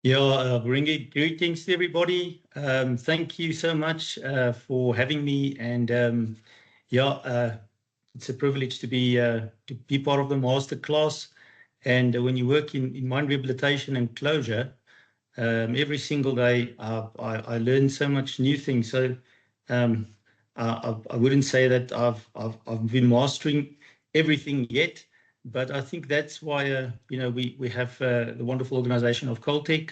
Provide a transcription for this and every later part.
Yeah, greetings to everybody. Thank you so much for having me, and it's a privilege to be part of the masterclass. And when you work in mind rehabilitation and closure, every single day I learn so much new things. So um, I wouldn't say that I've been mastering everything yet, but I think that's why we have the wonderful organization of Coaltech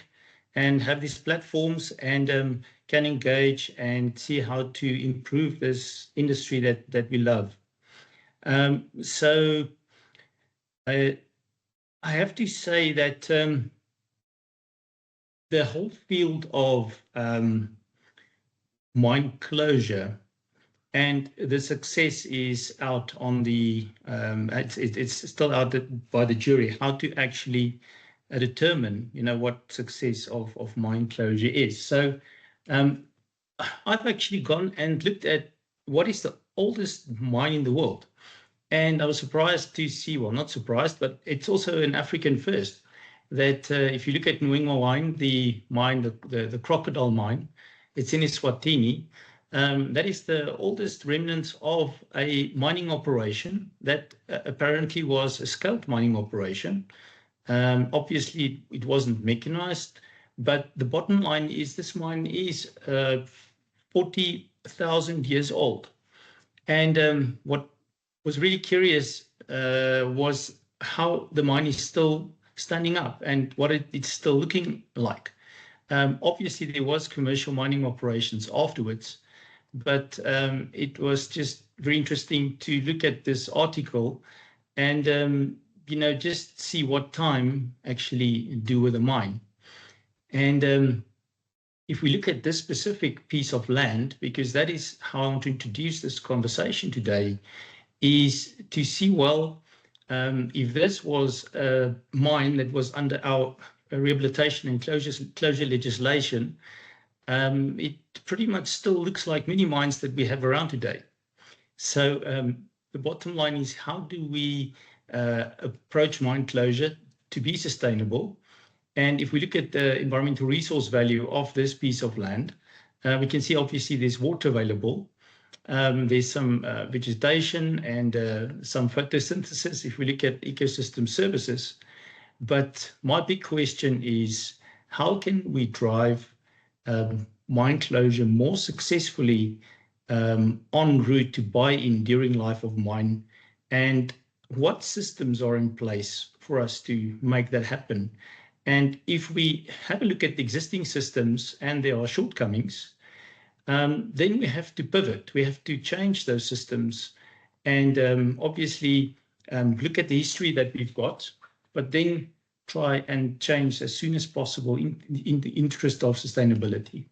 and have these platforms and can engage and see how to improve this industry that we love. So I have to say that the whole field of mind closure and the success is out on the it's still out by the jury how to actually determine what success of mind closure is. So I've actually gone and looked at what is the oldest mine in the world, and I was surprised to see, well, not surprised, but it's also an African first, that if you look at Nwingwa mine, the crocodile mine, it's in Eswatini. That is the oldest remnants of a mining operation that apparently was a scaled mining operation. Obviously, it wasn't mechanized, but the bottom line is this mine is 40,000 years old. And what was really curious was how the mine is still standing up and what it's still looking like. Obviously, there was commercial mining operations afterwards, but it was just very interesting to look at this article and just see what time actually do with the mine. And if we look at this specific piece of land, because that is how I want to introduce this conversation today, is to see, well, if this was a mine that was under our rehabilitation and closure legislation, it pretty much still looks like many mines that we have around today. So the bottom line is, how do we approach mine closure to be sustainable? And if we look at the environmental resource value of this piece of land, we can see obviously there's water available. There's some vegetation and some photosynthesis if we look at ecosystem services. But my big question is, how can we drive mine closure more successfully en route to buy-in during life of mine? And what systems are in place for us to make that happen? And if we have a look at the existing systems and there are shortcomings, then we have to pivot. We have to change those systems and obviously look at the history that we've got, but then try and change as soon as possible in the interest of sustainability.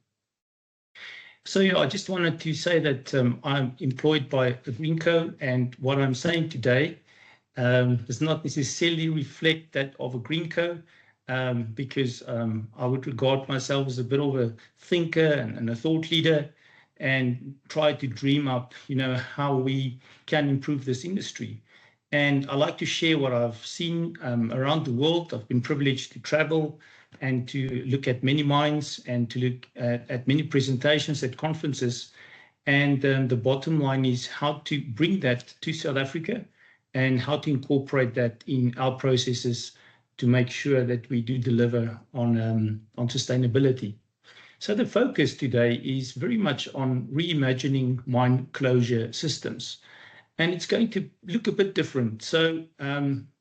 So I just wanted to say that I'm employed by Agreenco, and what I'm saying today does not necessarily reflect that of Agreenco, because I would regard myself as a bit of a thinker and a thought leader and try to dream up, how we can improve this industry. And I like to share what I've seen around the world. I've been privileged to travel and to look at many mines and to look at many presentations at conferences. And the bottom line is how to bring that to South Africa and how to incorporate that in our processes to make sure that we do deliver on sustainability. So the focus today is very much on reimagining mine closure systems. And it's going to look a bit different. So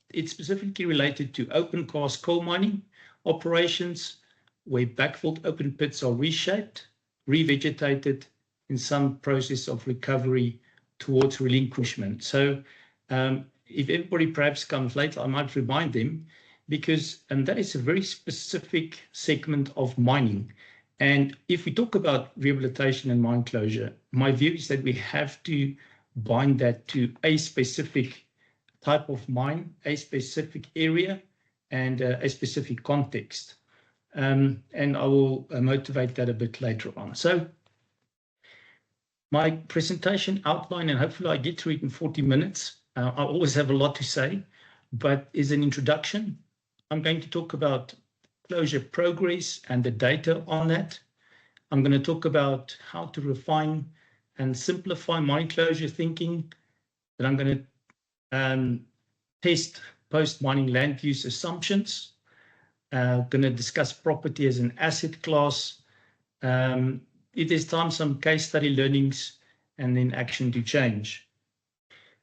it's specifically related to open cast coal mining operations, where backfilled open pits are reshaped, revegetated, in some process of recovery towards relinquishment. So if everybody perhaps comes later, I might remind them, because that is a very specific segment of mining. And if we talk about rehabilitation and mine closure, my view is that we have to bind that to a specific type of mine, a specific area, and a specific context. And I will motivate that a bit later on. So my presentation outline, and hopefully I get through it in 40 minutes. I always have a lot to say, but as an introduction, I'm going to talk about closure progress and the data on that. I'm going to talk about how to refine and simplify mine closure thinking. Then I'm going to test post-mining land use assumptions. Going to discuss property as an asset class. If there's time, some case study learnings, and then action to change.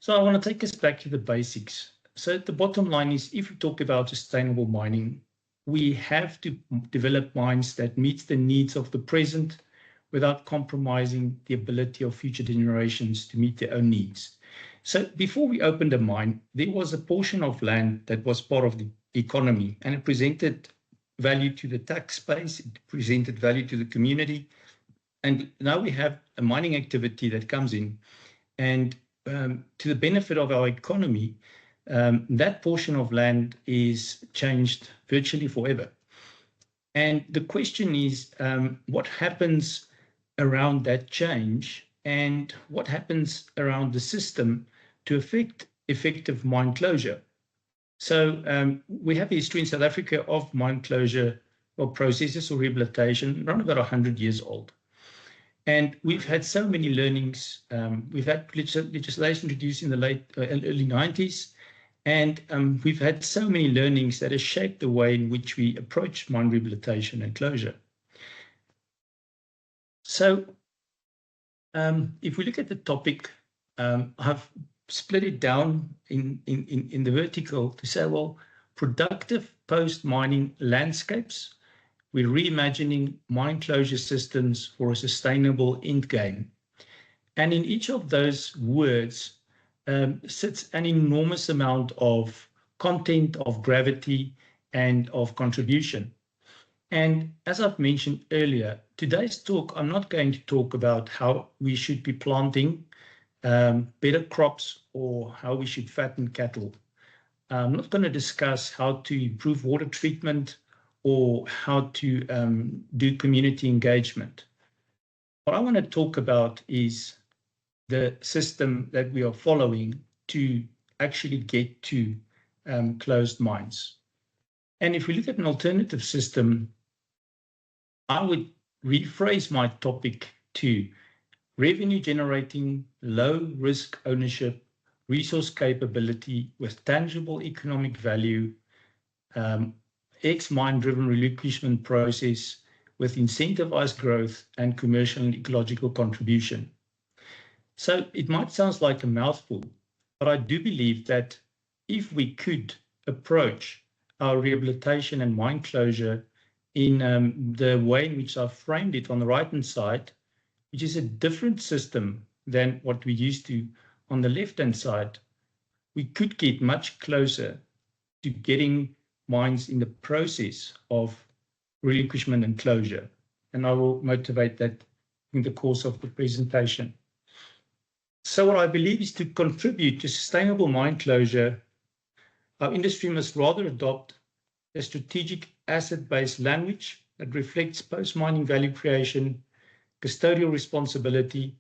So I want to take us back to the basics. So the bottom line is, if we talk about sustainable mining, we have to develop mines that meet the needs of the present without compromising the ability of future generations to meet their own needs. So before we opened a mine, there was a portion of land that was part of the economy, and it presented value to the tax base, it presented value to the community. And now we have a mining activity that comes in, and to the benefit of our economy, that portion of land is changed virtually forever. And the question is, what happens around that change, and what happens around the system to affect effective mine closure? So we have a history in South Africa of mine closure or processes or rehabilitation, around about 100 years old. And we've had so many learnings. We've had legislation introduced in the early 90s, and we've had so many learnings that have shaped the way in which we approach mine rehabilitation and closure. So if we look at the topic, I've split it down in the vertical to say, well, productive post-mining landscapes. We're reimagining mine closure systems for a sustainable end game. And in each of those words sits an enormous amount of content, of gravity, and of contribution. And as I've mentioned earlier, today's talk, I'm not going to talk about how we should be planting better crops or how we should fatten cattle. I'm not going to discuss how to improve water treatment or how to do community engagement. What I want to talk about is the system that we are following to actually get to closed mines. And if we look at an alternative system, I would rephrase my topic to revenue generating, low risk ownership, resource capability with tangible economic value, ex-mine driven relinquishment process with incentivized growth and commercial and ecological contribution. So it might sound like a mouthful, but I do believe that if we could approach our rehabilitation and mine closure in the way in which I've framed it on the right-hand side, which is a different system than what we used to on the left-hand side, we could get much closer to getting mines in the process of relinquishment and closure. And I will motivate that in the course of the presentation. So what I believe is to contribute to sustainable mine closure, our industry must rather adopt a strategic asset-based language that reflects post-mining value creation, custodial responsibility,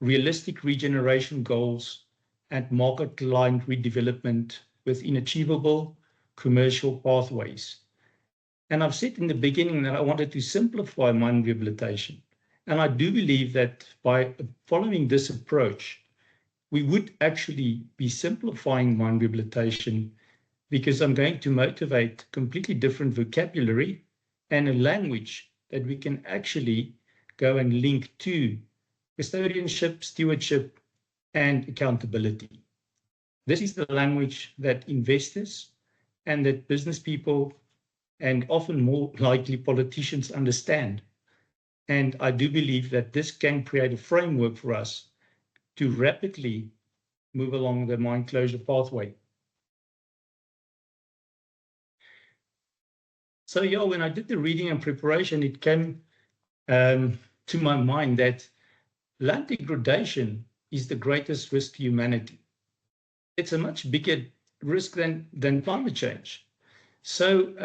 realistic regeneration goals, and market-aligned redevelopment within achievable commercial pathways. And I've said in the beginning that I wanted to simplify mine rehabilitation. And I do believe that by following this approach, we would actually be simplifying mine rehabilitation, because I'm going to motivate completely different vocabulary and a language that we can actually go and link to custodianship, stewardship, and accountability. This is the language that investors and that business people and often more likely politicians understand. And I do believe that this can create a framework for us to rapidly move along the mine closure pathway. So yeah, when I did the reading and preparation, it came to my mind that land degradation is the greatest risk to humanity. It's a much bigger risk than climate change. So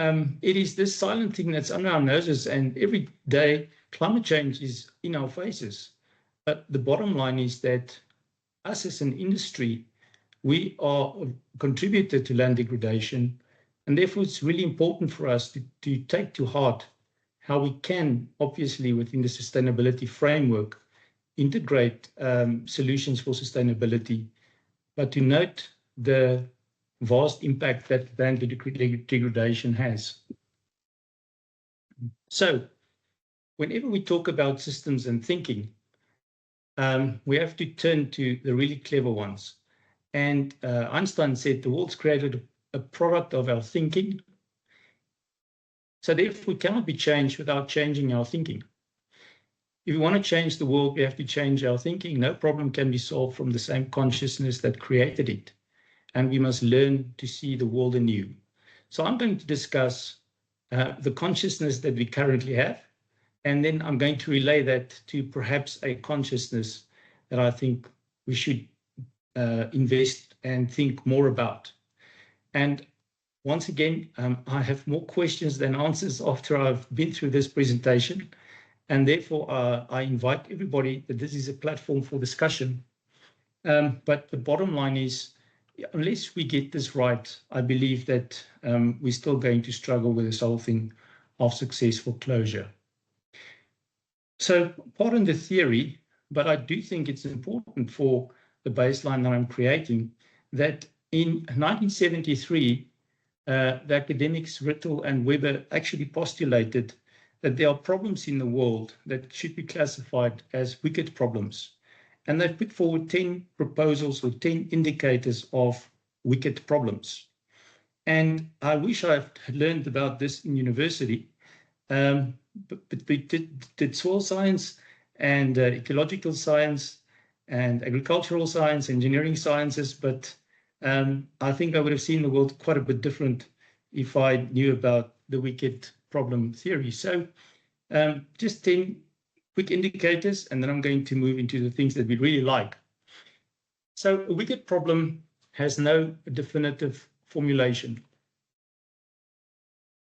it is this silent thing that's under our noses, and every day climate change is in our faces. But the bottom line is that us as an industry, we are a contributor to land degradation, And therefore, it's really important for us to take to heart how we can, obviously, within the sustainability framework, integrate solutions for sustainability, but to note the vast impact that land degradation has. So, whenever we talk about systems and thinking, we have to turn to the really clever ones. And Einstein said the world's created a product of our thinking. So therefore, it cannot be changed without changing our thinking. If we want to change the world, we have to change our thinking. No problem can be solved from the same consciousness that created it. And we must learn to see the world anew. So I'm going to discuss the consciousness that we currently have. And then I'm going to relay that to perhaps a consciousness that I think we should invest and think more about. And once again, I have more questions than answers after I've been through this presentation. And therefore, I invite everybody that this is a platform for discussion. But the bottom line is, unless we get this right, I believe that we're still going to struggle with this whole thing of successful closure. So pardon the theory, but I do think it's important for the baseline that I'm creating, that in 1973, the academics Rittel and Weber actually postulated that there are problems in the world that should be classified as wicked problems. And they've put forward 10 proposals or 10 indicators of wicked problems. And I wish I had learned about this in university, but we did soil science and ecological science and agricultural science, engineering sciences, but I think I would have seen the world quite a bit different if I knew about the wicked problem theory. So just 10 quick indicators, and then I'm going to move into the things that we really like. So a wicked problem has no definitive formulation.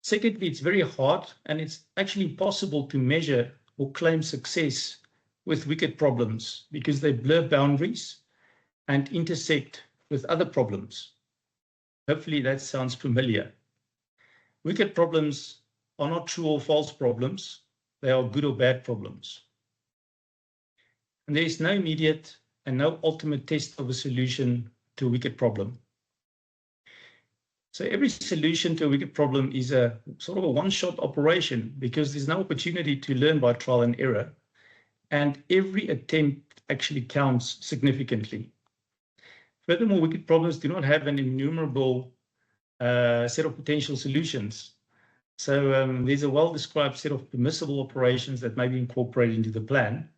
Secondly, it's very hard, and it's actually impossible to measure or claim success with wicked problems because they blur boundaries and intersect with other problems. Hopefully that sounds familiar. Wicked problems are not true or false problems. They are good or bad problems. And there is no immediate and no ultimate test of a solution to a wicked problem. So every solution to a wicked problem is a sort of a one-shot operation because there's no opportunity to learn by trial and error. And every attempt actually counts significantly. Furthermore, wicked problems do not have an innumerable set of potential solutions. So there's a well-described set of permissible operations that may be incorporated into the plan.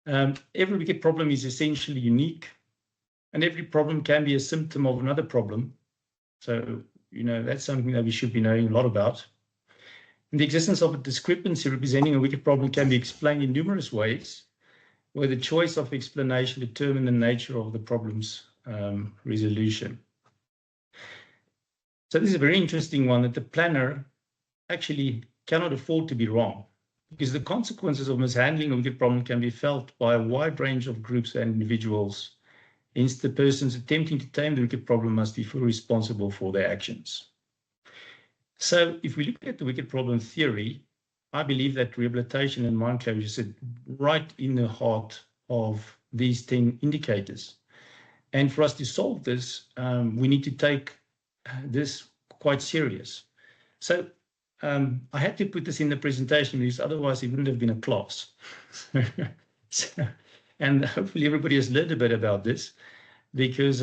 Every wicked problem is essentially unique, and every problem can be a symptom of another problem. So, that's something that we should be knowing a lot about. And the existence of a discrepancy representing a wicked problem can be explained in numerous ways, where the choice of explanation determines the nature of the problem's resolution. So this is a very interesting one, that the planner actually cannot afford to be wrong, because the consequences of mishandling a wicked problem can be felt by a wide range of groups and individuals. Hence, the persons attempting to tame the wicked problem must be fully responsible for their actions. So if we look at the wicked problem theory, I believe that rehabilitation and mine closure sit right in the heart of these 10 indicators. And for us to solve this, we need to take this quite serious. So I had to put this in the presentation because otherwise it wouldn't have been a class. And hopefully everybody has learned a bit about this, because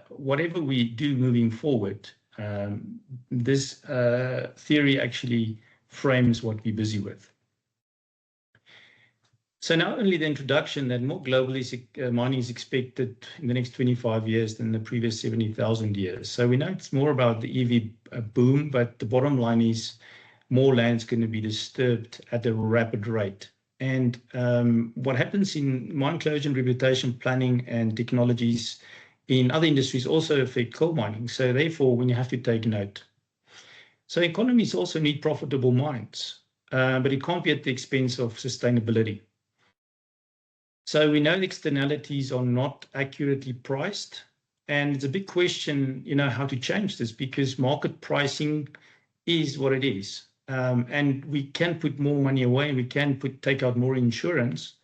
whatever we do moving forward, this theory actually frames what we're busy with. So not only the introduction that more globally mining is expected in the next 25 years than the previous 70,000 years. So we know it's more about the EV boom, but the bottom line is more land's going to be disturbed at a rapid rate. And what happens in mine closure and rehabilitation planning and technologies in other industries also affect coal mining. So therefore, when you have to take note. So economies also need profitable mines, but it can't be at the expense of sustainability. So we know the externalities are not accurately priced, And it's a big question, how to change this, because market pricing is what it is. And we can put more money away, and we can take out more insurance.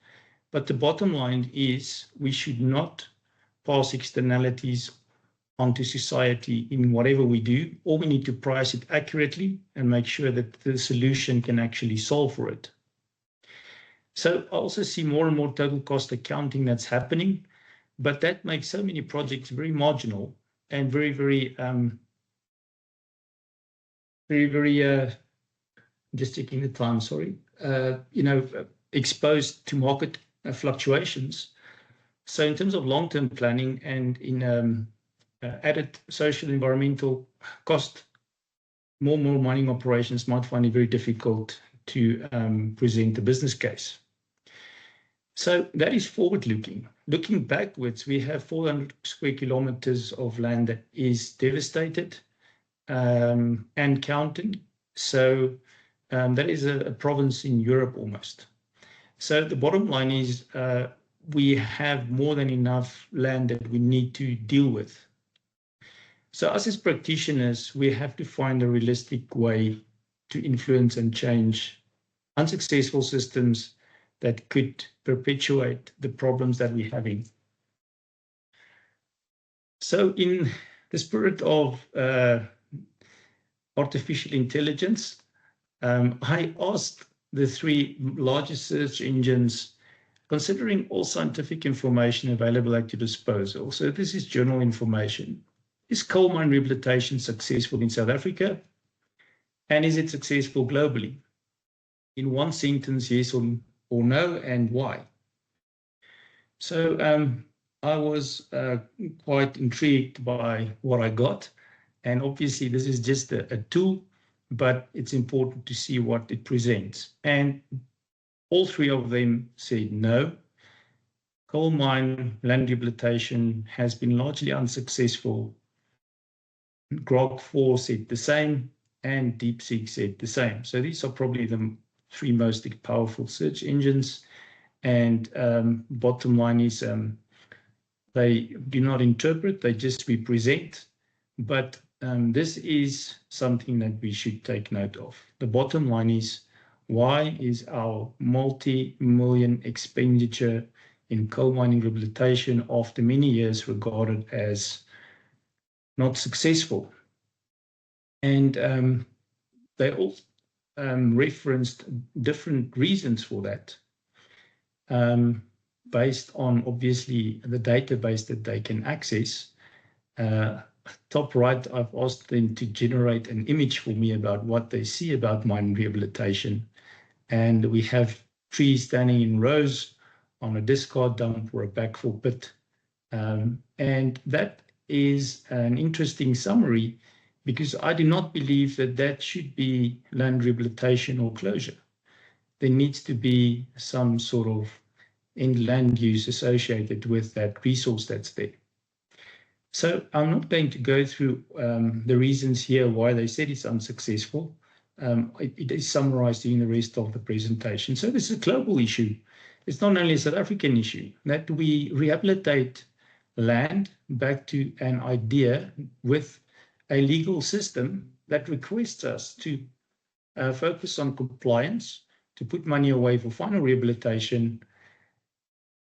But the bottom line is we should not pass externalities onto society in whatever we do, or we need to price it accurately and make sure that the solution can actually solve for it. So I also see more and more total cost accounting that's happening, but that makes so many projects very marginal and very, very, just checking the time, sorry, exposed to market fluctuations. So in terms of long-term planning and in added social environmental cost, more mining operations might find it very difficult to present a business case. So that is forward-looking. Looking backwards, we have 400 square kilometers of land that is devastated and counting. So that is a province in Europe almost. So the bottom line is we have more than enough land that we need to deal with. So us as practitioners, we have to find a realistic way to influence and change unsuccessful systems that could perpetuate the problems that we're having. So in the spirit of artificial intelligence, I asked the 3 largest search engines, considering all scientific information available at your disposal. So this is journal information. Is coal mine rehabilitation successful in South Africa? And is it successful globally? In one sentence, yes or no, and why? So I was quite intrigued by what I got. And obviously, this is just a tool, but it's important to see what it presents. And all 3 of them said no. Coal mine land rehabilitation has been largely unsuccessful. Grok 4 said the same, and DeepSeek said the same. So these are probably the 3 most powerful search engines. And bottom line is they do not interpret, they just represent. But this is something that we should take note of. The bottom line is, why is our multi-million expenditure in coal mining rehabilitation after many years regarded as not successful? And they all referenced different reasons for that, based on obviously the database that they can access. Top right, I've asked them to generate an image for me about what they see about mine rehabilitation. And we have trees standing in rows on a discard dump or a backfill pit. And that is an interesting summary, because I do not believe that that should be land rehabilitation or closure. There needs to be some sort of end land use associated with that resource that's there. So I'm not going to go through the reasons here why they said it's unsuccessful. It is summarized in the rest of the presentation. So this is a global issue. It's not only a South African issue, that we rehabilitate land back to an idea with a legal system that requests us to focus on compliance, to put money away for final rehabilitation,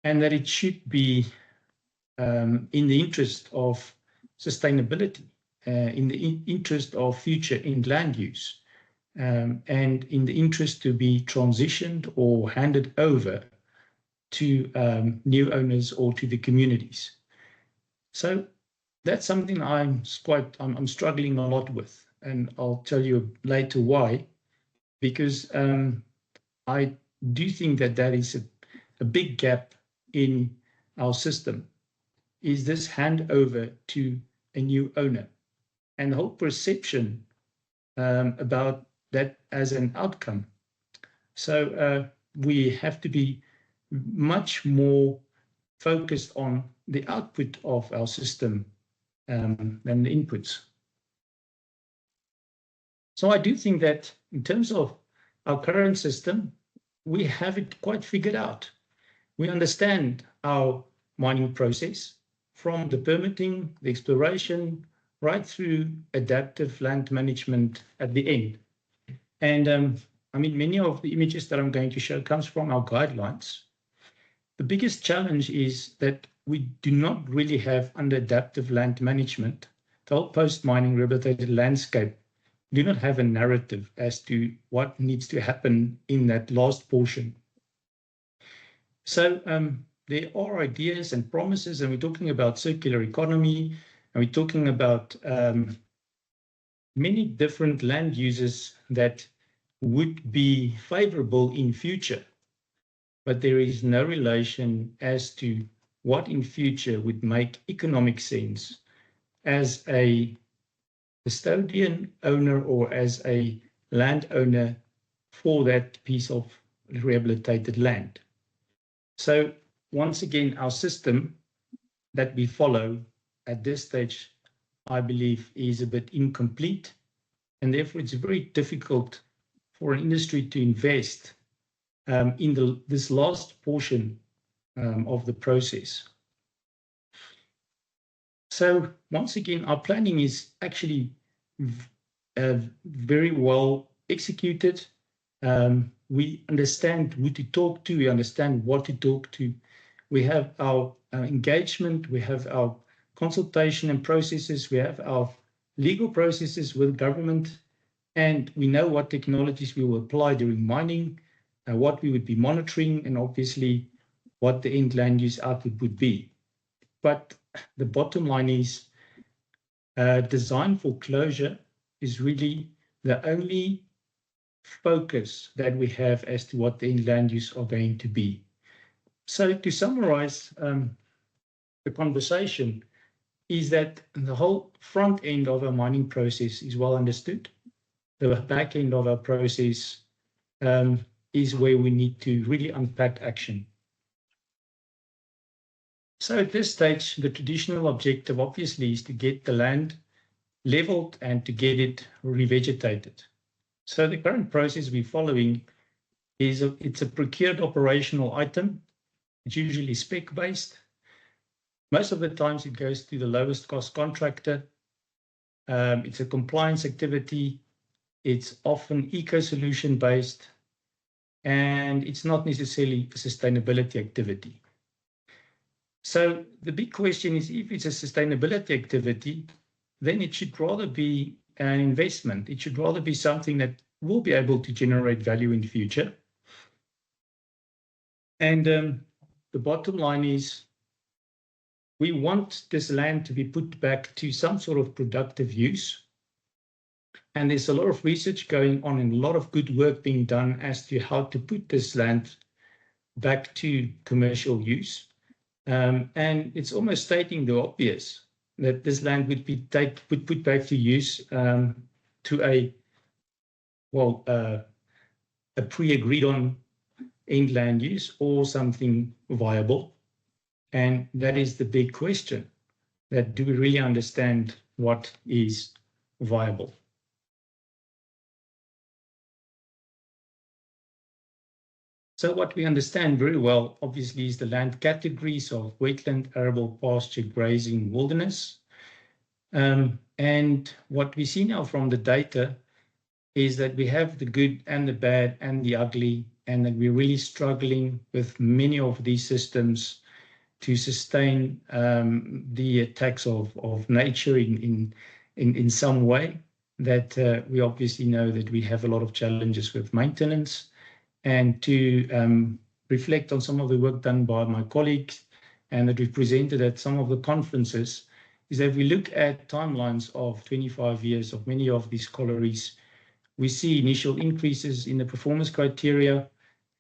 and that it should be in the interest of sustainability, in the interest of future end land use, and in the interest to be transitioned or handed over to new owners or to the communities. So that's something I'm struggling a lot with, and I'll tell you later why, because I do think that that is a big gap in our system, is this handover to a new owner, and the whole perception about that as an outcome. So we have to be much more focused on the output of our system than the inputs. So I do think that in terms of our current system, we have it quite figured out. We understand our mining process from the permitting, the exploration, right through adaptive land management at the end. And I mean, many of the images that I'm going to show comes from our guidelines. The biggest challenge is that we do not really have under adaptive land management, the whole post-mining rehabilitated landscape, do not have a narrative as to what needs to happen in that last portion. So there are ideas and promises, and we're talking about circular economy, and we're talking about many different land uses that would be favorable in future, but there is no relation as to what in future would make economic sense as a custodian owner or as a landowner for that piece of rehabilitated land. So once again, our system that we follow at this stage, I believe, is a bit incomplete, and therefore it's very difficult for an industry to invest in this last portion of the process. So once again, our planning is actually very well executed. We understand who to talk to, we understand what to talk to. We have our engagement, we have our consultation and processes, we have our legal processes with government, and we know what technologies we will apply during mining, what we would be monitoring, and obviously what the end land use output would be. But the bottom line is design for closure is really the only focus that we have as to what the end land use are going to be. So to summarize the conversation is that the whole front end of our mining process is well understood. The back end of our process is where we need to really unpack action. So at this stage, the traditional objective obviously is to get the land leveled and to get it revegetated. So the current process we're following is it's a procured operational item. It's usually spec-based. Most of the times it goes to the lowest cost contractor. It's a compliance activity. It's often eco-solution based, and it's not necessarily a sustainability activity. So the big question is, if it's a sustainability activity, then it should rather be an investment. It should rather be something that will be able to generate value in the future. And the bottom line is, we want this land to be put back to some sort of productive use. And there's a lot of research going on and a lot of good work being done as to how to put this land back to commercial use. And it's almost stating the obvious that this land would be put back to use to a pre-agreed on end land use or something viable. And that is the big question, that do we really understand what is viable? So what we understand very well, obviously, is the land categories of wetland, arable, pasture, grazing, wilderness. And what we see now from the data is that we have the good and the bad and the ugly, and that we're really struggling with many of these systems to sustain the attacks of nature in some way. That we obviously know that we have a lot of challenges with maintenance. And to reflect on some of the work done by my colleagues and that we've presented at some of the conferences, is that if we look at timelines of 25 years of many of these collieries, we see initial increases in the performance criteria,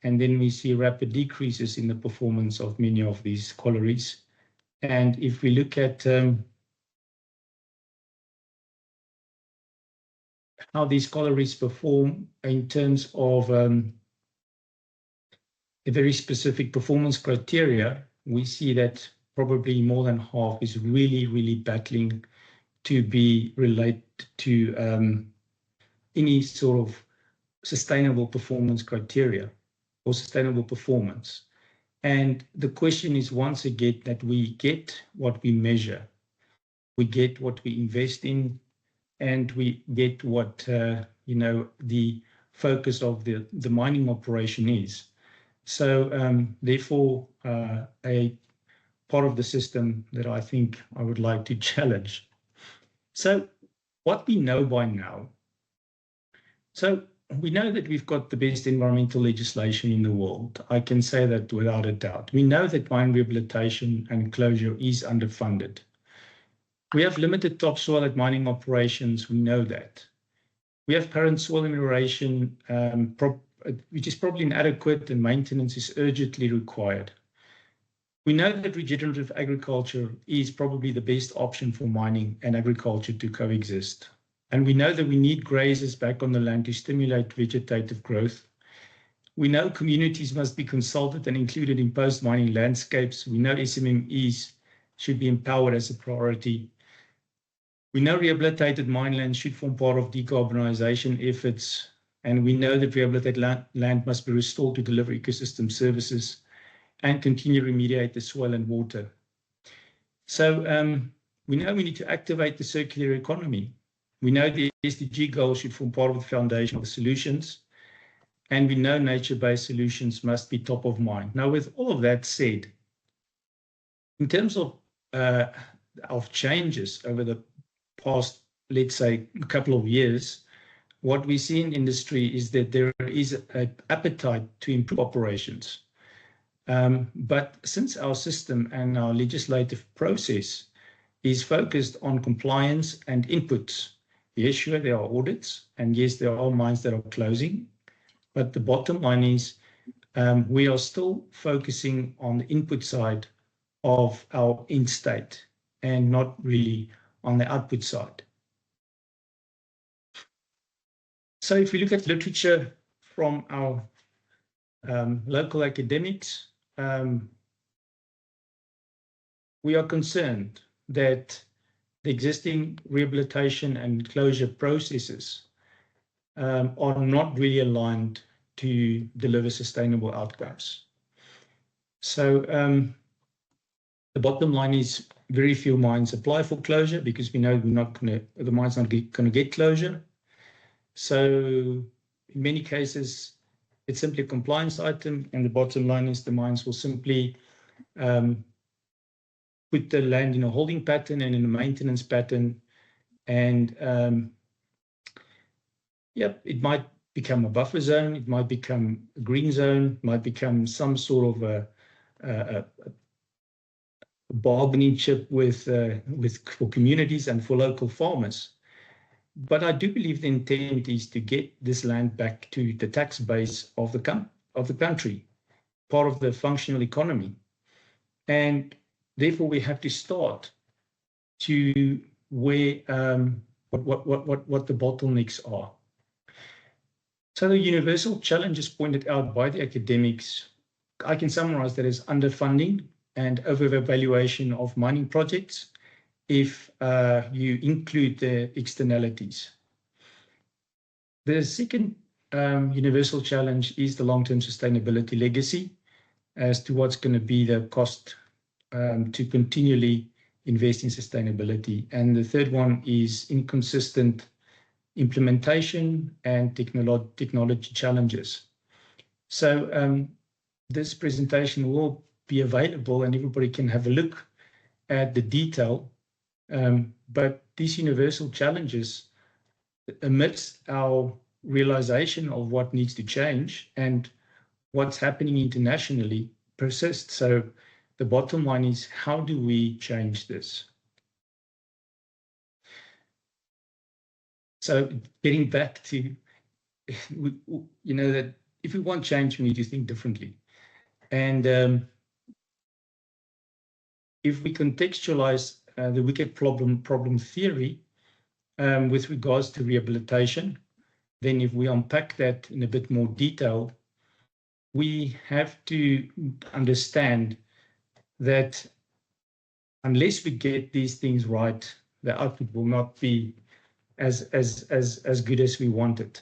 and then we see rapid decreases in the performance of many of these collieries. And if we look at how these collieries perform in terms of a very specific performance criteria, we see that probably more than half is really, really battling to be related to any sort of sustainable performance criteria or sustainable performance. And the question is once again that we get what we measure, we get what we invest in, and we get what the focus of the mining operation is. So therefore, a part of the system that I think I would like to challenge. So what we know by now, so we know that we've got the best environmental legislation in the world. I can say that without a doubt. We know that mine rehabilitation and closure is underfunded. We have limited topsoil at mining operations. We know that. We have current soil amelioration, which is probably inadequate, and maintenance is urgently required. We know that regenerative agriculture is probably the best option for mining and agriculture to coexist. And we know that we need grazers back on the land to stimulate vegetative growth. We know communities must be consulted and included in post-mining landscapes. We know SMMEs should be empowered as a priority. We know rehabilitated mine land should form part of decarbonisation efforts, and we know that rehabilitated land must be restored to deliver ecosystem services and continue to remediate the soil and water. So we know we need to activate the circular economy. We know the SDG goals should form part of the foundation of the solutions, and we know nature-based solutions must be top of mind. Now, with all of that said, in terms of changes over the past, let's say, a couple of years, what we see in industry is that there is an appetite to improve operations. But since our system and our legislative process is focused on compliance and inputs, yes, sure, there are audits, and yes, there are mines that are closing, but the bottom line is we are still focusing on the input side of our end state and not really on the output side. So if we look at literature from our local academics, we are concerned that the existing rehabilitation and closure processes are not really aligned to deliver sustainable outcomes. So the bottom line is very few mines apply for closure because we know the mine's not going to get closure. So in many cases, it's simply a compliance item, and the bottom line is the mines will simply put the land in a holding pattern and in a maintenance pattern, and it might become a buffer zone, it might become a green zone, it might become some sort of a bargaining chip for communities and for local farmers. But I do believe the intent is to get this land back to the tax base of the country, part of the functional economy. And therefore, we have to start to where what the bottlenecks are. So the universal challenges pointed out by the academics, I can summarize that as underfunding and over-evaluation of mining projects if you include the externalities. The second universal challenge is the long-term sustainability legacy as to what's going to be the cost to continually invest in sustainability. And the third one is inconsistent implementation and technology challenges. So this presentation will be available and everybody can have a look at the detail. But these universal challenges, amidst our realization of what needs to change and what's happening internationally, persist. So the bottom line is, how do we change this? So getting back to, that if we want change, we need to think differently. And if we contextualize the wicked problem theory with regards to rehabilitation, then if we unpack that in a bit more detail, we have to understand that unless we get these things right, the output will not be as good as we want it.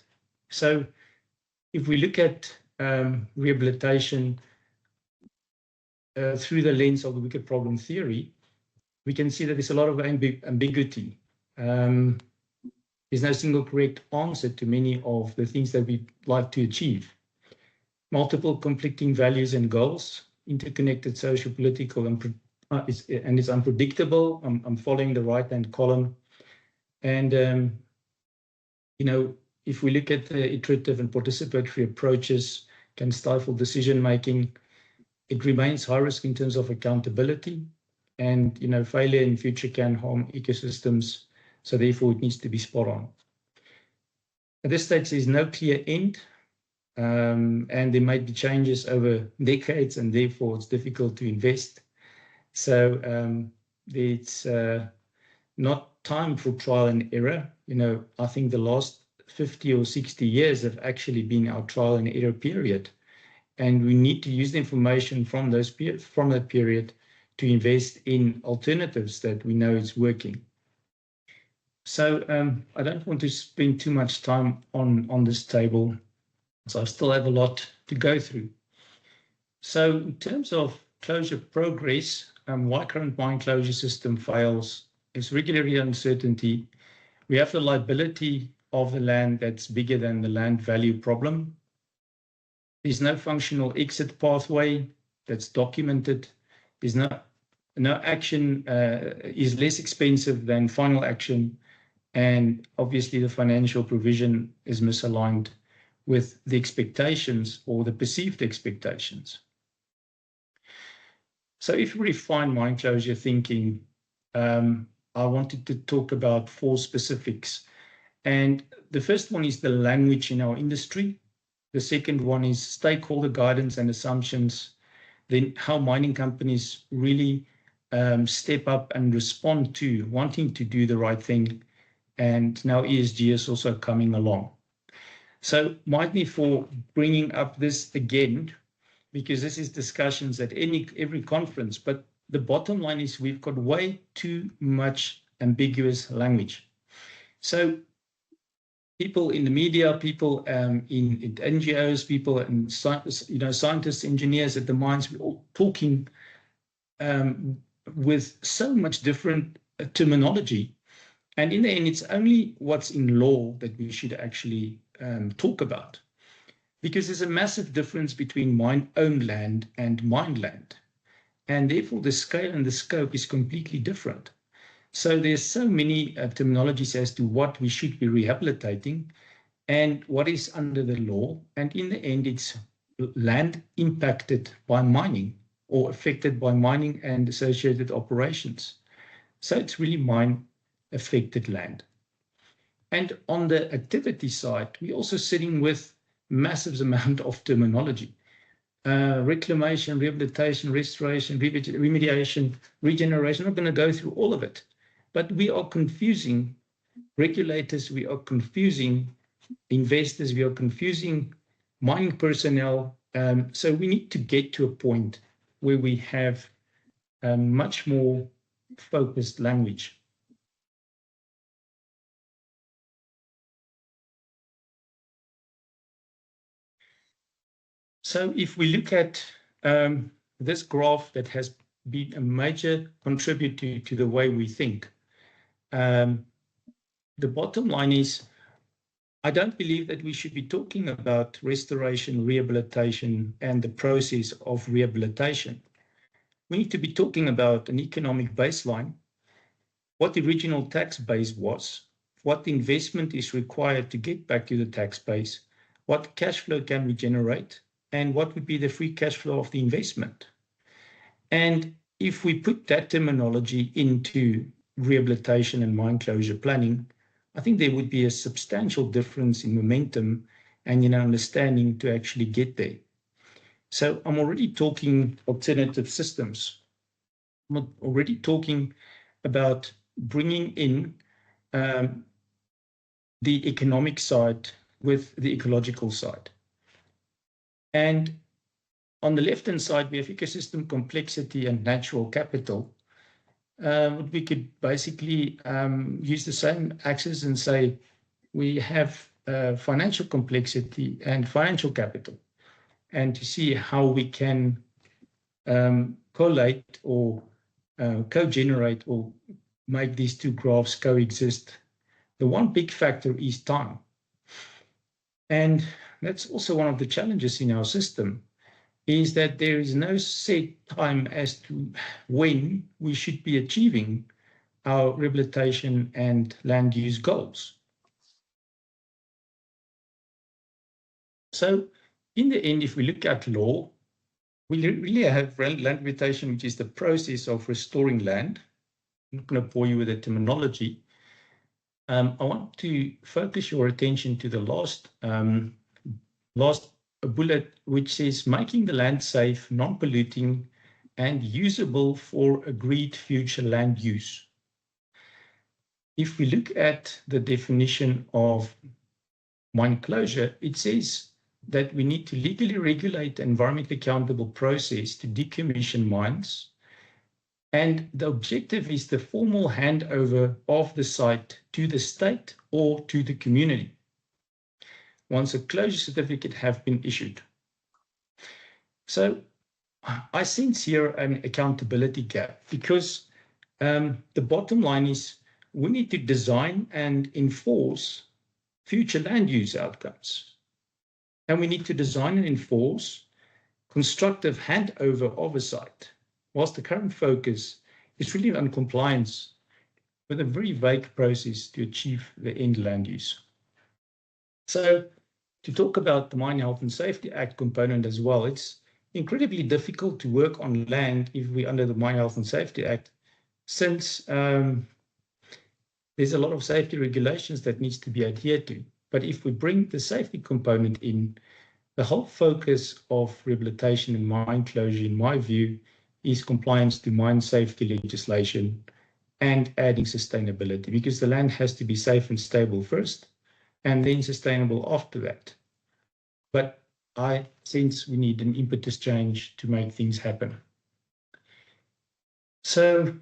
So if we look at rehabilitation, through the lens of the wicked problem theory, we can see that there's a lot of ambiguity. There's no single correct answer to many of the things that we'd like to achieve. Multiple conflicting values and goals, interconnected social, political, and it's unpredictable. I'm following the right-hand column. And, if we look at the iterative and participatory approaches, can stifle decision-making. It remains high risk in terms of accountability. And, failure in future can harm ecosystems. So therefore, it needs to be spot on. At this stage, there's no clear end. And there might be changes over decades, and therefore it's difficult to invest. So it's not time for trial and error. I think the last 50 or 60 years have actually been our trial and error period. And we need to use the information from that period to invest in alternatives that we know is working. So I don't want to spend too much time on this table, so I still have a lot to go through. So in terms of closure progress, why current mine closure system fails is regulatory uncertainty. We have the liability of the land that's bigger than the land value problem. There's no functional exit pathway that's documented. There's no action is less expensive than final action. And obviously the financial provision is misaligned with the expectations or the perceived expectations. So if we refine mine closure thinking, I wanted to talk about 4 specifics. And the first one is the language in our industry. The second one is stakeholder guidance and assumptions. Then how mining companies really step up and respond to wanting to do the right thing. And now ESG is also coming along. So mind me for bringing up this again, because this is discussions at every conference. But the bottom line is we've got way too much ambiguous language. So people in the media, people in NGOs, people and scientists, engineers at the mines, we're all talking with so much different terminology. And in the end, it's only what's in law that we should actually talk about. Because there's a massive difference between mine-owned land and mined land. And therefore, the scale and the scope is completely different. So there's so many terminologies as to what we should be rehabilitating and what is under the law. And in the end, it's land impacted by mining or affected by mining and associated operations. So it's really mine-affected land. And on the activity side, we're also sitting with massive amount of terminology. Reclamation, rehabilitation, restoration, remediation, regeneration. I'm not going to go through all of it. But we are confusing regulators, we are confusing investors, we are confusing mining personnel. So we need to get to a point where we have much more focused language. So if we look at this graph that has been a major contributor to the way we think, the bottom line is, I don't believe that we should be talking about restoration, rehabilitation, and the process of rehabilitation. We need to be talking about an economic baseline, what the original tax base was, what the investment is required to get back to the tax base, what cash flow can we generate, and what would be the free cash flow of the investment. And if we put that terminology into rehabilitation and mine closure planning, I think there would be a substantial difference in momentum and understanding to actually get there. So I'm already talking alternative systems. I'm already talking about bringing in the economic side with the ecological side. And on the left-hand side, we have ecosystem complexity and natural capital. We could basically use the same axis and say we have financial complexity and financial capital, and to see how we can collate or co-generate or make these two graphs coexist, the one big factor is time. And that's also one of the challenges in our system, is that there is no set time as to when we should be achieving our rehabilitation and land use goals. So in the end, if we look at law, we really have land rehabilitation, which is the process of restoring land. I'm not going to bore you with the terminology. I want to focus your attention to the last bullet, which says making the land safe, non-polluting, and usable for agreed future land use. If we look at the definition of mine closure, it says that we need to legally regulate an environmentally accountable process to decommission mines. And the objective is the formal handover of the site to the state or to the community once a closure certificate have been issued. So I sense here an accountability gap, because the bottom line is we need to design and enforce future land use outcomes. And we need to design and enforce constructive handover of a site, whilst the current focus is really on compliance with a very vague process to achieve the end land use. So to talk about the Mine Health and Safety Act component as well, it's incredibly difficult to work on land if we're under the Mine Health and Safety Act, since there's a lot of safety regulations that needs to be adhered to. But if we bring the safety component in, the whole focus of rehabilitation and mine closure, in my view, is compliance to mine safety legislation and adding sustainability, because the land has to be safe and stable first, and then sustainable after that. But I sense we need an impetus change to make things happen. So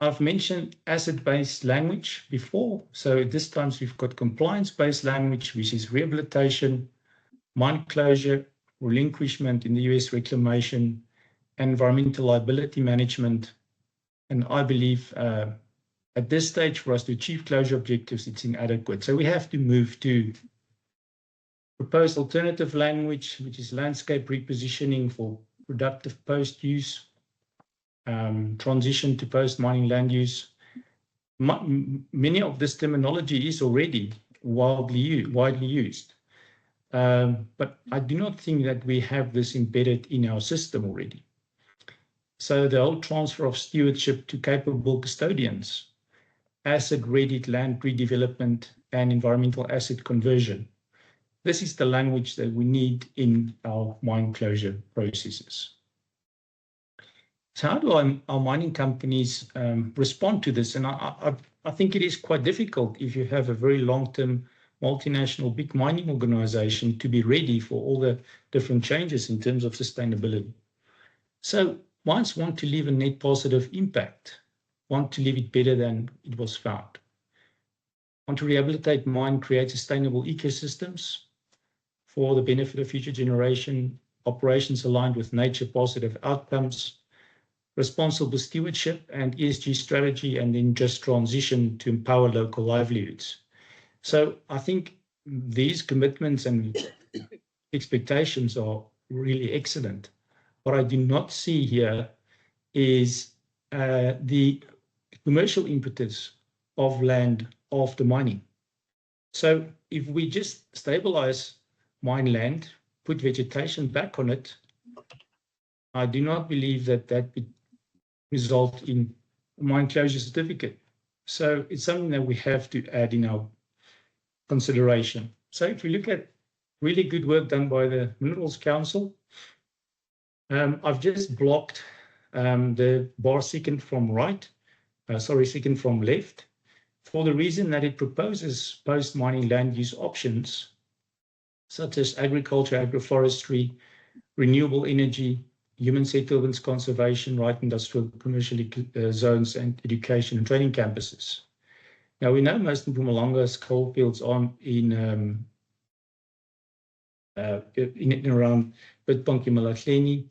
I've mentioned asset-based language before. So this time we've got compliance-based language, which is rehabilitation, mine closure, relinquishment in the US reclamation, environmental liability management. And I believe at this stage, for us to achieve closure objectives, it's inadequate. So we have to move to proposed alternative language, which is landscape repositioning for productive post-use, transition to post-mining land use. Many of this terminology is already widely used. But I do not think that we have this embedded in our system already. So the whole transfer of stewardship to capable custodians, asset-ready land redevelopment, and environmental asset conversion. This is the language that we need in our mine closure processes. So how do our mining companies respond to this? And I think it is quite difficult if you have a very long-term multinational big mining organization to be ready for all the different changes in terms of sustainability. So mines want to leave a net positive impact, want to leave it better than it was found, want to rehabilitate mine, create sustainable ecosystems for the benefit of future generation, operations aligned with nature positive outcomes, responsible stewardship and ESG strategy, and then just transition to empower local livelihoods. So I think these commitments and expectations are really excellent. What I do not see here is the commercial impetus of land after mining. So if we just stabilize mine land, put vegetation back on it, I do not believe that that would result in a mine closure certificate. So it's something that we have to add in our consideration. So if we look at really good work done by the Minerals Council, I've just blocked the bar second from second from left, for the reason that it proposes post-mining land use options, such as agriculture, agroforestry, renewable energy, human settlements, conservation, light industrial, commercial zones, and education and training campuses. Now, we know most of Mpumalanga's coal fields are in and around Witbank and Malahleni.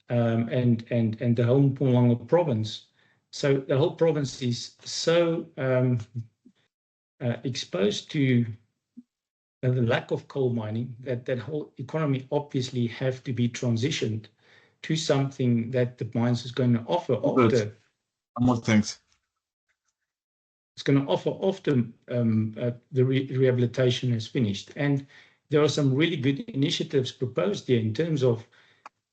and the whole Mpumalanga province. So the whole province is so exposed to the lack of coal mining that whole economy obviously have to be transitioned to something that the mines is going to offer after. More things. It's going to offer after the rehabilitation is finished. And there are some really good initiatives proposed here in terms of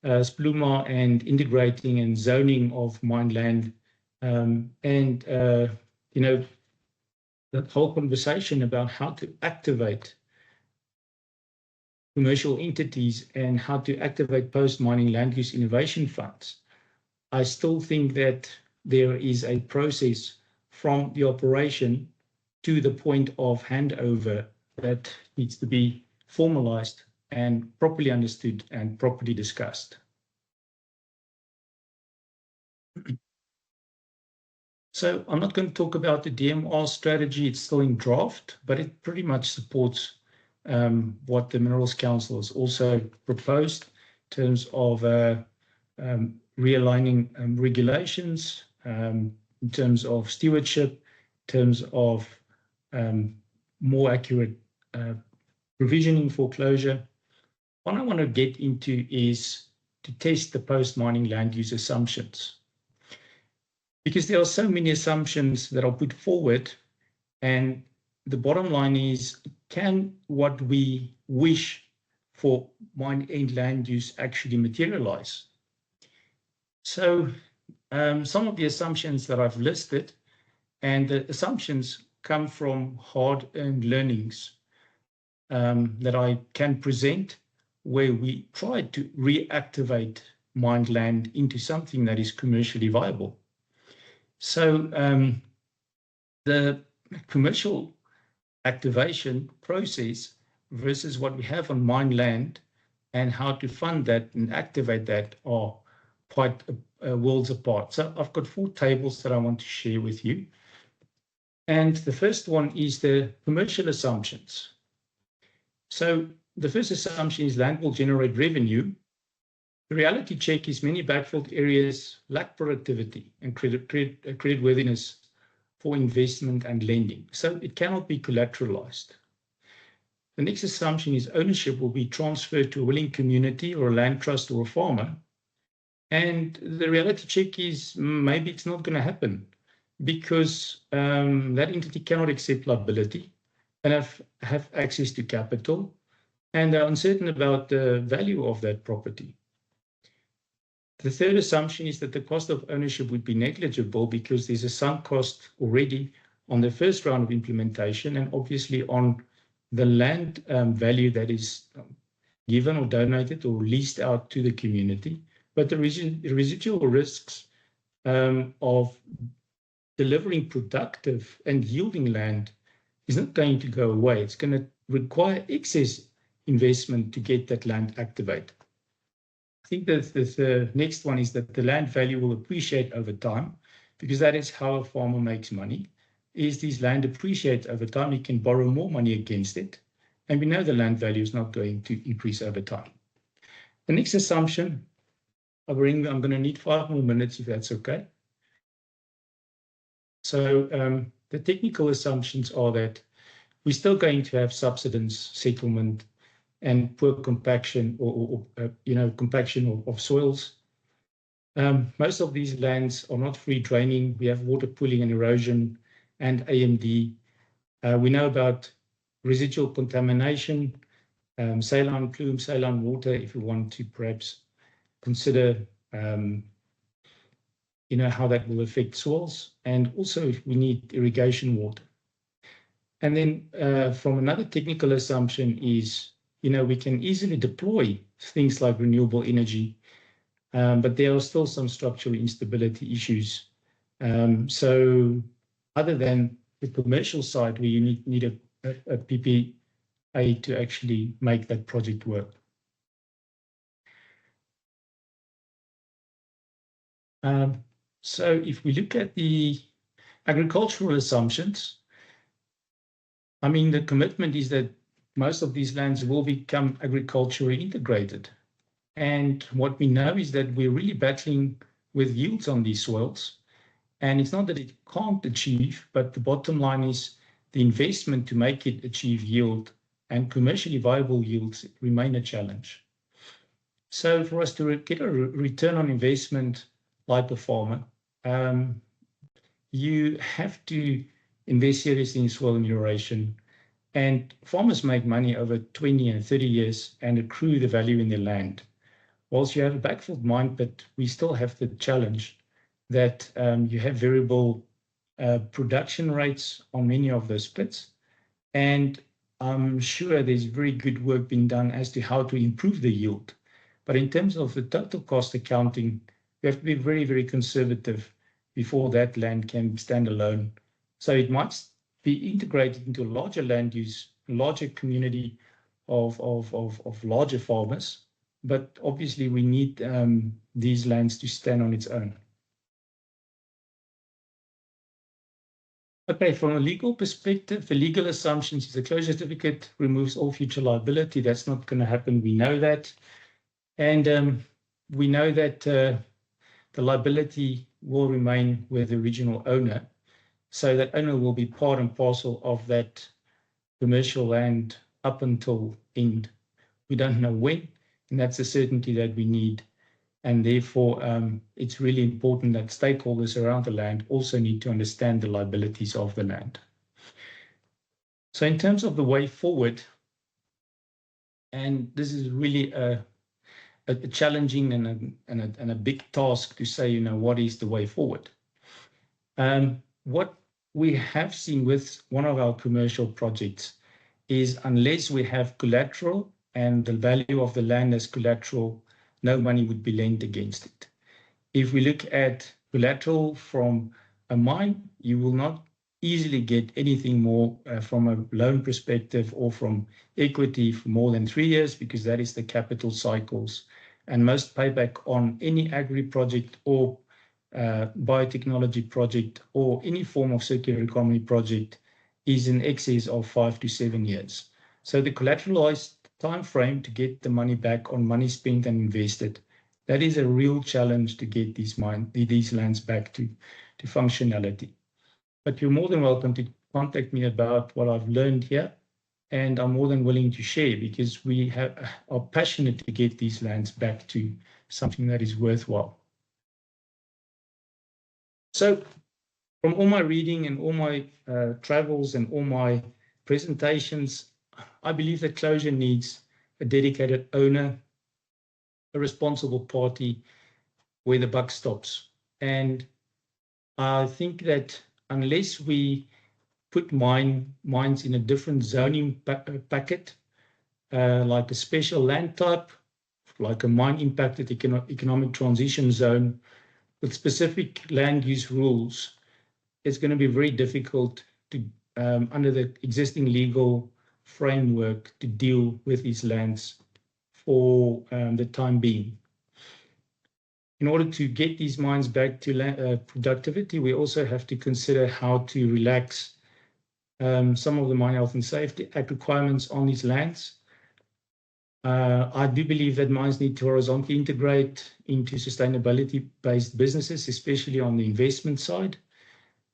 SPLUMA and integrating and zoning of mine land, and that whole conversation about how to activate commercial entities and how to activate post-mining land use innovation funds. I still think that there is a process from the operation to the point of handover that needs to be formalized and properly understood and properly discussed. So I'm not going to talk about the DMR strategy. It's still in draft, but it pretty much supports what the Minerals Council has also proposed in terms of realigning regulations, in terms of stewardship, in terms of more accurate provisioning foreclosure. What I want to get into is to test the post-mining land use assumptions, because there are so many assumptions that are put forward, and the bottom line is, can what we wish for mine end land use actually materialize? So some of the assumptions that I've listed, and the assumptions come from hard-earned learnings that I can present, where we try to reactivate mined land into something that is commercially viable. So the commercial activation process versus what we have on mine land and how to fund that and activate that are quite worlds apart. So I've got 4 tables that I want to share with you. And the first one is the commercial assumptions. So the first assumption is land will generate revenue. The reality check is many backfilled areas lack productivity and creditworthiness for investment and lending, so it cannot be collateralized. The next assumption is ownership will be transferred to a willing community or a land trust or a farmer. And the reality check is maybe it's not going to happen, because that entity cannot accept liability and have access to capital, and they're uncertain about the value of that property. The third assumption is that the cost of ownership would be negligible, because there's a sunk cost already on the first round of implementation, and obviously on the land value that is given or donated or leased out to the community. But the residual risks of delivering productive and yielding land is not going to go away. It's going to require excess investment to get that land activated. I think that the next one is that the land value will appreciate over time, because that is how a farmer makes money. Is this land appreciate over time, he can borrow more money against it. And we know the land value is not going to increase over time. The next assumption, I'm going to need 5 more minutes if that's okay. So the technical assumptions are that we're still going to have subsidence, settlement, and poor compaction or compaction of soils. Most of these lands are not free draining. We have water pooling and erosion and AMD. We know about residual contamination, saline plume, saline water, if we want to perhaps consider how that will affect soils, and also if we need irrigation water. And then from another technical assumption is, we can easily deploy things like renewable energy, but there are still some structural instability issues. So other than the commercial side, where you need a PPA to actually make that project work. So if we look at the agricultural assumptions, the commitment is that most of these lands will become agriculturally integrated. And what we know is that we're really battling with yields on these soils. And it's not that it can't achieve, but the bottom line is the investment to make it achieve yield and commercially viable yields remain a challenge. So for us to get a return on investment like a farmer, you have to invest seriously in soil amelioration. And farmers make money over 20 and 30 years and accrue the value in their land. Whilst you have a backfill mine, but we still have the challenge that you have variable production rates on many of those pits. And I'm sure there's very good work being done as to how to improve the yield. But in terms of the total cost accounting, we have to be very, very conservative before that land can stand alone. So it might be integrated into a larger land use, larger community of larger farmers. But obviously we need these lands to stand on its own. Okay, from a legal perspective, the legal assumptions is the closure certificate removes all future liability. That's not going to happen. We know that. And we know that the liability will remain with the original owner. So that owner will be part and parcel of that commercial land up until end. We don't know when, and that's a certainty that we need. And therefore, it's really important that stakeholders around the land also need to understand the liabilities of the land. So in terms of the way forward, and this is really a challenging and a big task to say, what is the way forward? What we have seen with one of our commercial projects is unless we have collateral and the value of the land as collateral, no money would be lent against it. If we look at collateral from a mine, you will not easily get anything more from a loan perspective or from equity for more than 3 years, because that is the capital cycles. And most payback on any agri project or biotechnology project or any form of circular economy project is in excess of 5 to 7 years. So the collateralized time frame to get the money back on money spent and invested, that is a real challenge to get these lands back to functionality. But you're more than welcome to contact me about what I've learned here, and I'm more than willing to share, because we are passionate to get these lands back to something that is worthwhile. So from all my reading and all my travels and all my presentations, I believe that closure needs a dedicated owner, a responsible party where the buck stops. And I think that unless we put mines in a different zoning packet, like a special land type, like a mine impacted economic transition zone with specific land use rules, it's going to be very difficult to, under the existing legal framework, to deal with these lands for the time being. In order to get these mines back to productivity, we also have to consider how to relax some of the Mine Health and Safety Act requirements on these lands. I do believe that mines need to horizontally integrate into sustainability-based businesses, especially on the investment side,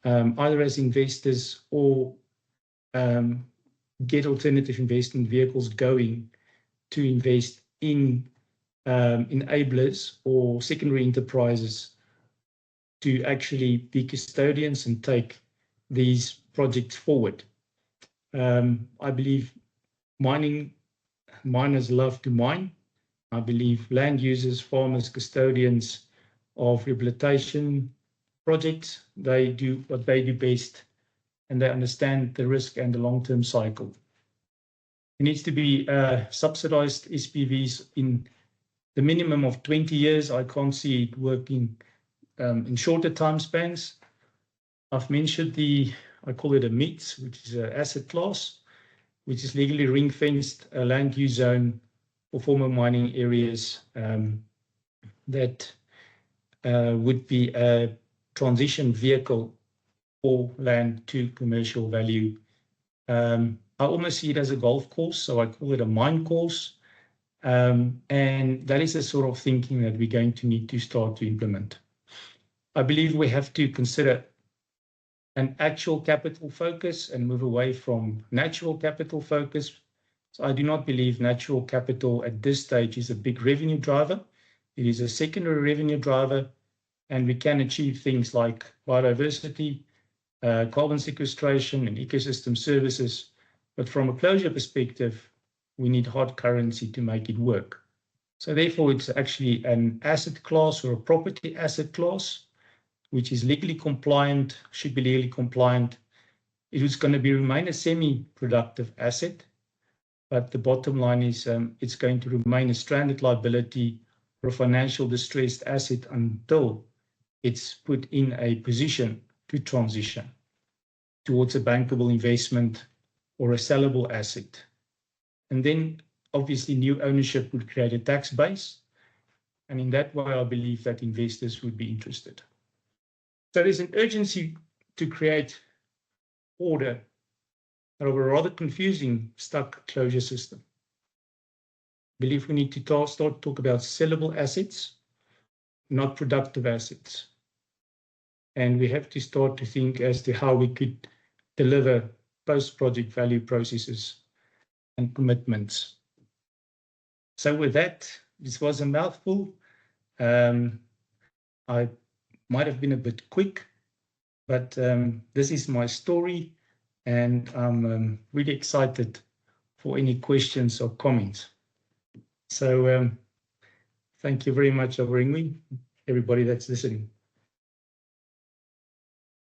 either as investors or get alternative investment vehicles going to invest in enablers or secondary enterprises to actually be custodians and take these projects forward. I believe miners love to mine. I believe land users, farmers, custodians of rehabilitation projects, they do what they do best, and they understand the risk and the long-term cycle. It needs to be subsidized SPVs in the minimum of 20 years. I can't see it working in shorter time spans. I've mentioned I call it a MITS, which is an asset class, which is legally ring-fenced, a land use zone for former mining areas that would be a transition vehicle for land to commercial value. I almost see it as a golf course, so I call it a mine course. And that is the sort of thinking that we're going to need to start to implement. I believe we have to consider an actual capital focus and move away from natural capital focus. So I do not believe natural capital at this stage is a big revenue driver. It is a secondary revenue driver, and we can achieve things like biodiversity, carbon sequestration, and ecosystem services. But from a closure perspective, we need hard currency to make it work. So therefore, it's actually an asset class or a property asset class, which is legally compliant, should be legally compliant. It is going to remain a semi-productive asset, but the bottom line is it's going to remain a stranded liability or a financial distressed asset until it's put in a position to transition towards a bankable investment or a sellable asset. And then obviously new ownership would create a tax base. And in that way, I believe that investors would be interested. So there's an urgency to create order of a rather confusing stuck closure system. I believe we need to start to talk about sellable assets, not productive assets. And we have to start to think as to how we could deliver post-project value processes and commitments. So with that, this was a mouthful. I might have been a bit quick, but this is my story, and I'm really excited for any questions or comments. So thank you very much, Agreenco, everybody that's listening.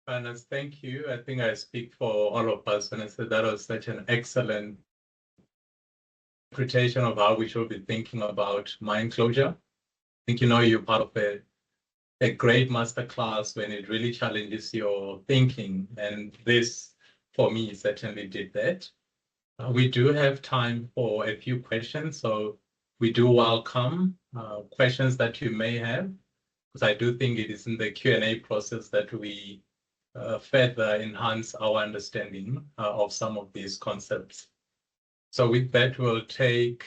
Fanus, thank you. I think I speak for all of us when I said that was such an excellent interpretation of how we should be thinking about mine closure. I think you're part of a great masterclass when it really challenges your thinking, and this, for me, certainly did that. We do have time for a few questions, so we do welcome questions that you may have, because I do think it is in the Q&A process that we further enhance our understanding of some of these concepts. So with that, we'll take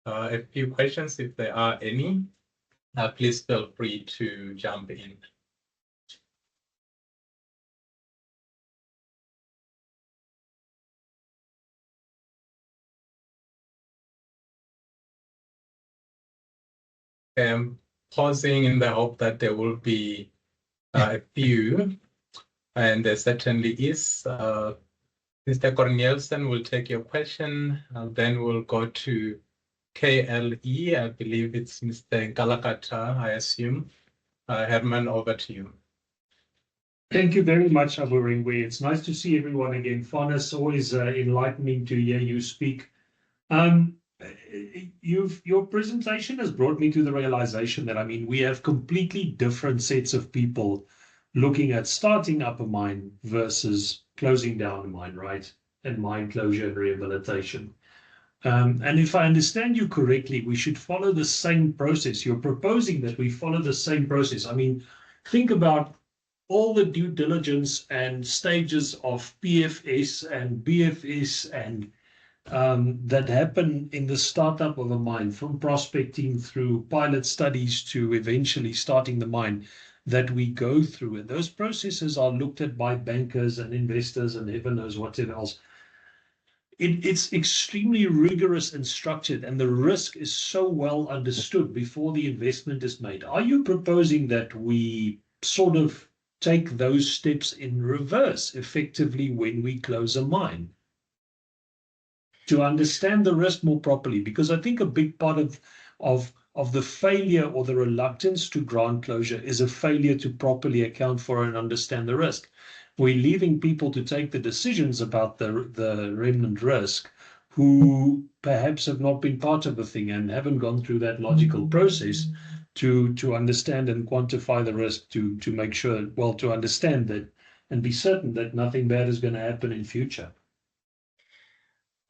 a few questions if there are any. Please feel free to jump in. Pausing in the hope that there will be a few, and there certainly is. Mr. Corneliusen will take your question, then we'll go to KLE. I believe it's Mr. Galakata, I assume. Herman, over to you. Thank you very much, Agreenco. It's nice to see everyone again. Fanus, always enlightening to hear you speak. Your presentation has brought me to the realization that, we have completely different sets of people looking at starting up a mine versus closing down a mine, right? And mine closure and rehabilitation. And if I understand you correctly, we should follow the same process. You're proposing that we follow the same process. Think about all the due diligence and stages of PFS and BFS and that happen in the startup of a mine, from prospecting through pilot studies to eventually starting the mine, that we go through. And those processes are looked at by bankers and investors and heaven knows whatever else. It's extremely rigorous and structured, and the risk is so well understood before the investment is made. Are you proposing that we sort of take those steps in reverse effectively when we close a mine, to understand the risk more properly? Because I think a big part of the failure or the reluctance to grant closure is a failure to properly account for and understand the risk. We're leaving people to take the decisions about the remnant risk who perhaps have not been part of the thing and haven't gone through that logical process to understand and quantify the risk, to make sure, well, to understand that and be certain that nothing bad is going to happen in future.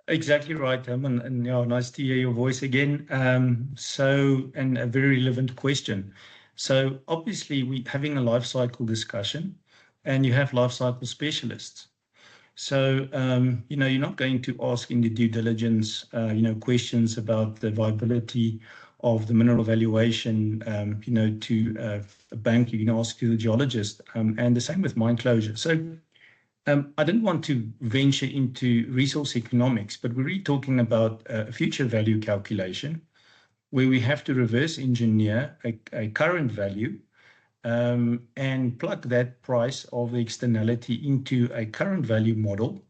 Exactly right, Herman, and nice to hear your voice again. And a very relevant question. So obviously we're having a life cycle discussion, and you have life cycle specialists. So, you're not going to ask in the due diligence, questions about the viability of the mineral valuation, to a bank. You can ask to the geologist, and the same with mine closure. So, I didn't want to venture into resource economics, but we're really talking about a future value calculation where we have to reverse engineer a current value, and plug that price of the externality into a current value model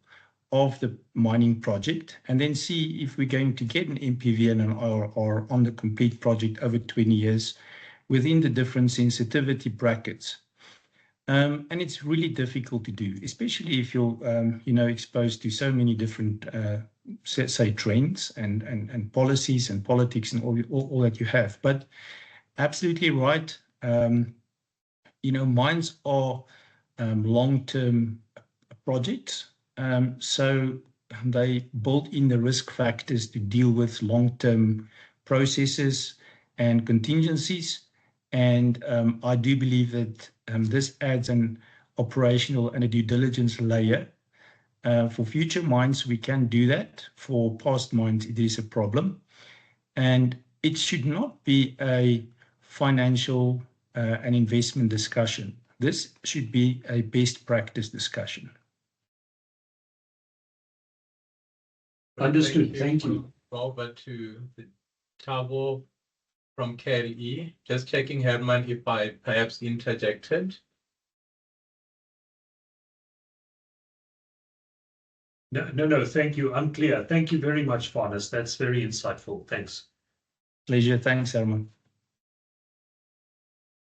of the mining project, and then see if we're going to get an NPV and an IRR on the complete project over 20 years within the different sensitivity brackets. And it's really difficult to do, especially if you're, exposed to so many different, say, trends and policies and politics and all that you have. But absolutely right. Mines are long-term projects, so they build in the risk factors to deal with long-term processes and contingencies. And I do believe that this adds an operational and a due diligence layer. For future mines, we can do that. For past mines, it is a problem. And it should not be a financial an investment discussion. This should be a best practice discussion. Understood. Thank you. Over to the Tabo from KLE. Just checking, Herman, if I perhaps interjected. No, thank you. I'm clear. Thank you very much, Fanus. That's very insightful. Thanks. Pleasure. Thanks, Herman.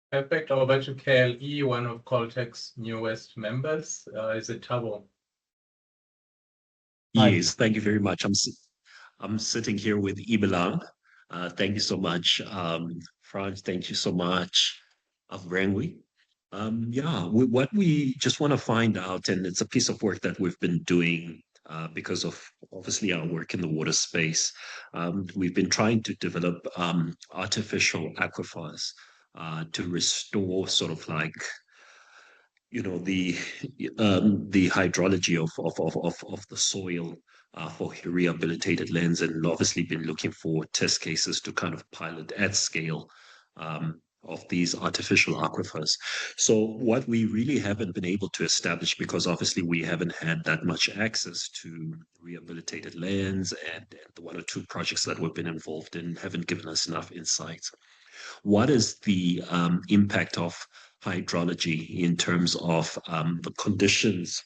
Perfect. Over to KLE, one of Coaltech's newest members. Is it Tabo? Yes, thank you very much. I'm sitting here with Ibelang. Thank you so much, Franz. Thank you so much, Agreenco. What we just want to find out, and it's a piece of work that we've been doing because of obviously our work in the water space. We've been trying to develop artificial aquifers to restore sort of like, the hydrology of the soil for rehabilitated lands, and obviously been looking for test cases to kind of pilot at scale of these artificial aquifers. So what we really haven't been able to establish, because obviously we haven't had that much access to rehabilitated lands, and the one or two projects that we've been involved in haven't given us enough insights. What is the impact of hydrology in terms of the conditions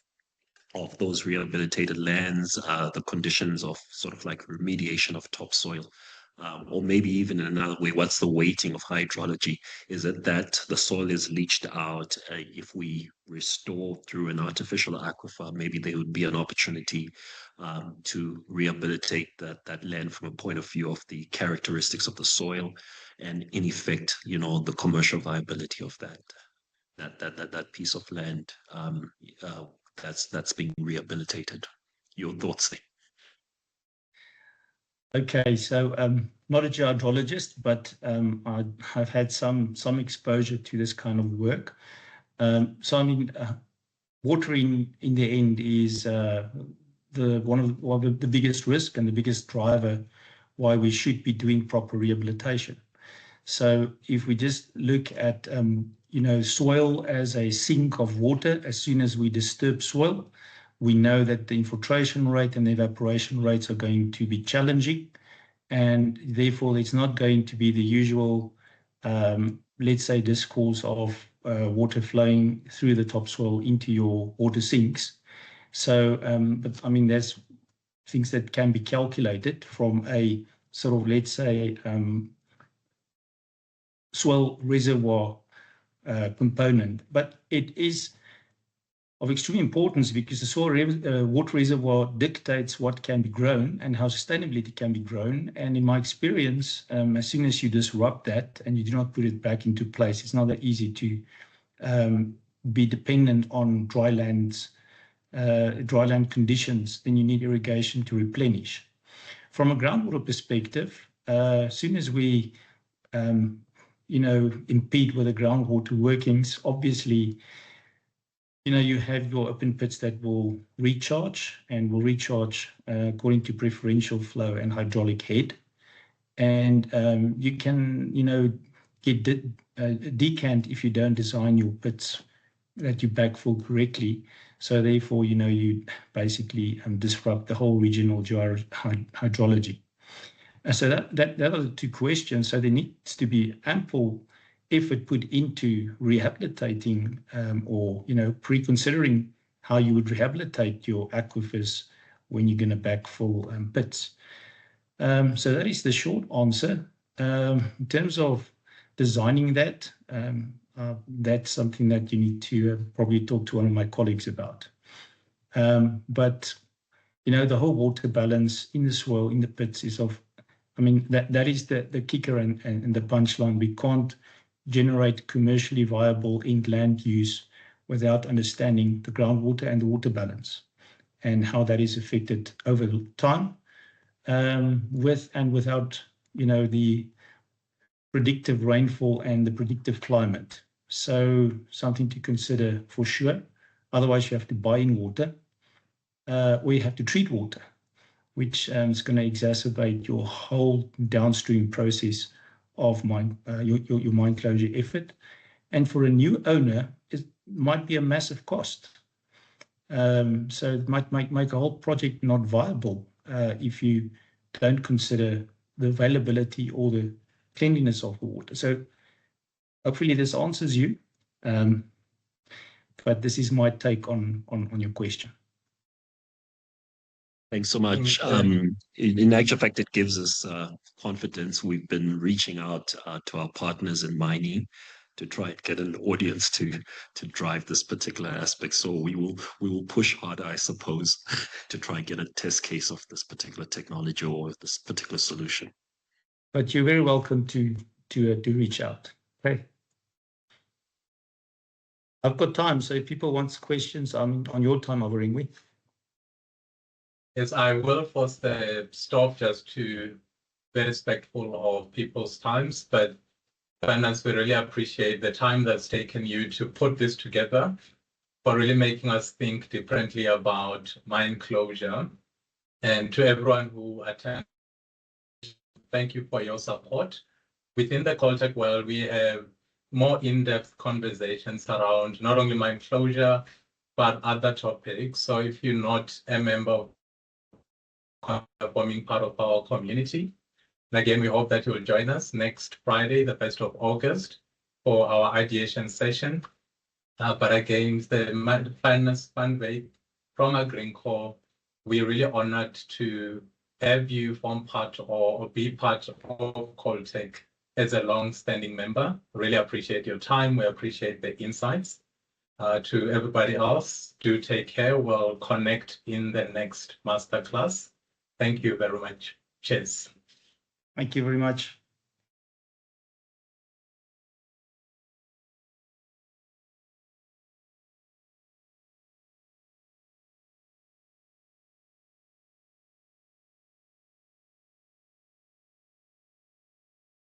of those rehabilitated lands, the conditions of sort of like remediation of topsoil, or maybe even in another way, what's the weighting of hydrology? Is it that the soil is leached out? If we restore through an artificial aquifer, maybe there would be an opportunity to rehabilitate that land from a point of view of the characteristics of the soil, and in effect, the commercial viability of that piece of land that's being rehabilitated. Your thoughts there? Okay, so not a geologist, but I've had some exposure to this kind of work. So I mean, watering in the end is one of the biggest risk and the biggest driver why we should be doing proper rehabilitation. So if we just look at soil as a sink of water, as soon as we disturb soil, we know that the infiltration rate and the evaporation rates are going to be challenging, and therefore it's not going to be the usual, let's say, discourse of water flowing through the topsoil into your water sinks. So, but I mean, there's things that can be calculated from a sort of, let's say, soil reservoir component, but it is of extreme importance because the soil water reservoir dictates what can be grown and how sustainably it can be grown. And in my experience, as soon as you disrupt that and you do not put it back into place, it's not that easy to be dependent on dryland conditions. Then you need irrigation to replenish. From a groundwater perspective, as soon as we impede with the groundwater workings, obviously you have your open pits that will recharge according to preferential flow and hydraulic head. And you can, get decant if you don't design your pits that you backfill correctly. So therefore, you basically disrupt the whole regional hydrology. So that are the two questions. So there needs to be ample effort put into rehabilitating or pre-considering how you would rehabilitate your aquifers when you're going to backfill pits. So that is the short answer. In terms of designing that, that's something that you need to probably talk to one of my colleagues about. But the whole water balance in the soil, in the pits is that is the kicker and the punchline. We can't generate commercially viable end land use without understanding the groundwater and the water balance and how that is affected over time, with and without the predictive rainfall and the predictive climate. So something to consider for sure. Otherwise you have to buy in water, or you have to treat water, which is going to exacerbate your whole downstream process of your mine closure effort. And for a new owner, it might be a massive cost. So it might make a whole project not viable if you don't consider the availability or the cleanliness of the water. So hopefully this answers you, but this is my take on your question. Thanks so much. In actual fact, it gives us confidence. We've been reaching out to our partners in mining to try and get an audience to drive this particular aspect. So we will push harder, I suppose, to try and get a test case of this particular technology or this particular solution. But you're very welcome to reach out. Okay. I've got time, so if people want questions, I'm on your time, Averingwe. Yes, I will force the staff just to be respectful of people's times, but Fanus, we really appreciate the time that's taken you to put this together, for really making us think differently about mine closure. And to everyone who attended, thank you for your support. Within the Coaltech world, we have more in-depth conversations around not only mine closure, but other topics. So if you're not a member of forming part of our community, and again, we hope that you will join us next Friday, the 1st of August, for our ideation session. But again, the Fanus Fundraise from Agreenco, we're really honored to have you form part or be part of Coaltech as a long-standing member. Really appreciate your time. We appreciate the insights. To everybody else, do take care. We'll connect in the next masterclass. Thank you very much. Cheers. Thank you very much.